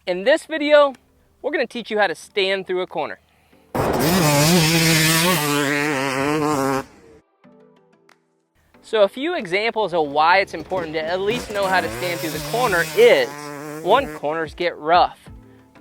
In this video, we're going to teach you how to stand through a corner. So a few examples of why it's important to at least know how to stand through the corner is, 1, corners get rough.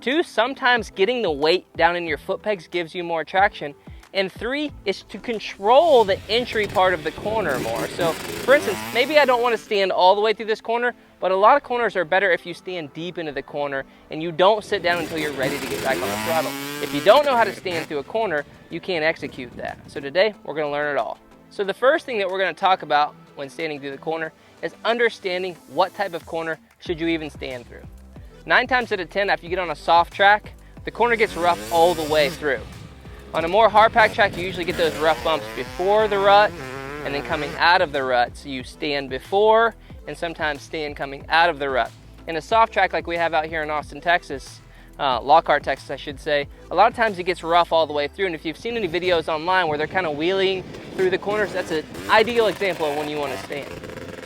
2, sometimes getting the weight down in your foot pegs gives you more traction. And 3 is to control the entry part of the corner more. So for instance, maybe I don't want to stand all the way through this corner, but a lot of corners are better if you stand deep into the corner and you don't sit down until you're ready to get back on the throttle. If you don't know how to stand through a corner, you can't execute that. So today, we're going to learn it all. So the first thing that we're going to talk about when standing through the corner is understanding what type of corner should you even stand through. 9 times out of 10, after you get on a soft track, the corner gets rough all the way through. On a more hard pack track, you usually get those rough bumps before the rut and then coming out of the rut. So you stand before and sometimes stand coming out of the rut. In a soft track like we have out here in Austin, Texas, Lockhart, Texas, I should say, a lot of times it gets rough all the way through. And if you've seen any videos online where they're kind of wheeling through the corners, that's an ideal example of when you want to stand.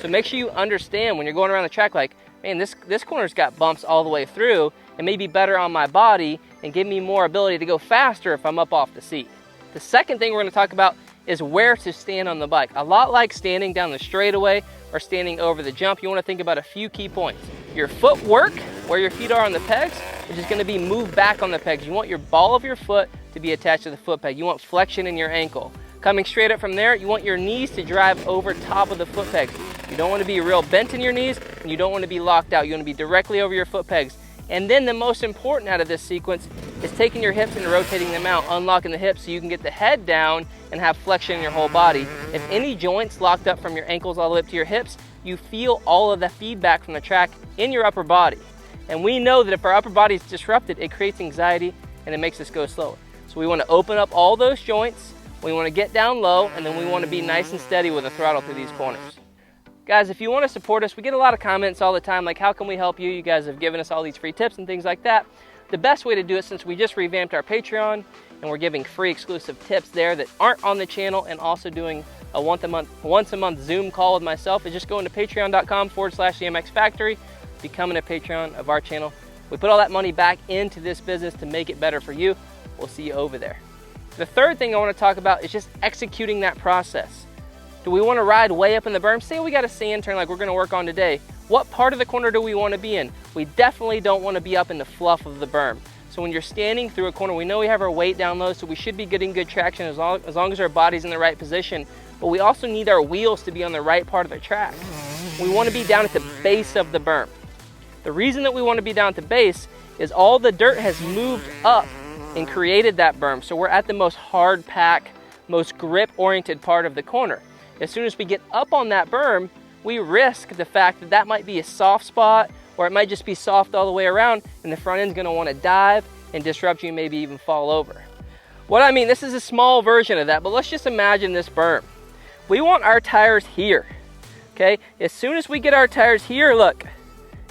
So make sure you understand when you're going around the track, like, man, this corner's got bumps all the way through and may be better on my body and give me more ability to go faster if I'm up off the seat. The second thing we're going to talk about is where to stand on the bike. A lot like standing down the straightaway or standing over the jump, you want to think about a few key points. Your footwork, where your feet are on the pegs, is just going to be moved back on the pegs. You want your ball of your foot to be attached to the foot peg. You want flexion in your ankle. Coming straight up from there, you want your knees to drive over top of the foot pegs. You don't want to be real bent in your knees, and you don't want to be locked out. You want to be directly over your foot pegs. And then the most important out of this sequence is taking your hips and rotating them out, unlocking the hips so you can get the head down and have flexion in your whole body. If any joints locked up from your ankles all the way up to your hips, you feel all of the feedback from the track in your upper body. And we know that if our upper body is disrupted, it creates anxiety and it makes us go slower. So we want to open up all those joints, we want to get down low, and then we want to be nice and steady with the throttle through these corners. Guys, if you want to support us, we get a lot of comments all the time, like, how can we help you? You guys have given us all these free tips and things like that. The best way to do it, since we just revamped our Patreon, and we're giving free exclusive tips there that aren't on the channel, and also doing a once a month Zoom call with myself, is just going to patreon.com/EMXFactory, becoming a Patreon of our channel. We put all that money back into this business to make it better for you. We'll see you over there. The third thing I want to talk about is just executing that process. Do we want to ride way up in the berm? Say we got a sand turn like we're going to work on today. What part of the corner do we want to be in? We definitely don't want to be up in the fluff of the berm. So when you're standing through a corner, we know we have our weight down low, so we should be getting good traction as long as our body's in the right position. But we also need our wheels to be on the right part of the track. We want to be down at the base of the berm. The reason that we want to be down at the base is all the dirt has moved up and created that berm. So we're at the most hard pack, most grip-oriented part of the corner. As soon as we get up on that berm, we risk the fact that that might be a soft spot, or it might just be soft all the way around, and the front end's gonna wanna dive and disrupt you, maybe even fall over. What I mean, this is a small version of that, but let's just imagine this berm. We want our tires here, okay? As soon as we get our tires here, look,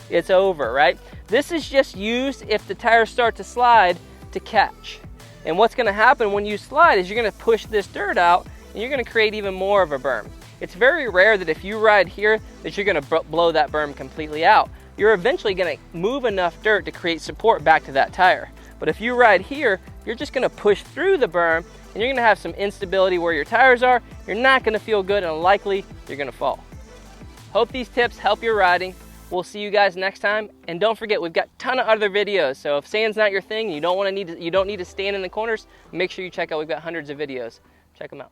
it's over, right? This is just used if the tires start to slide to catch. And what's gonna happen when you slide is you're gonna push this dirt out, and you're gonna create even more of a berm. It's very rare that if you ride here that you're gonna blow that berm completely out. You're eventually gonna move enough dirt to create support back to that tire. But if you ride here, you're just gonna push through the berm, and you're gonna have some instability where your tires are. You're not gonna feel good, and likely you're gonna fall. Hope these tips help your riding. We'll see you guys next time. And don't forget, we've got a ton of other videos. So if sand's not your thing, you don't need to stand in the corners, make sure you check out, we've got hundreds of videos. Check them out.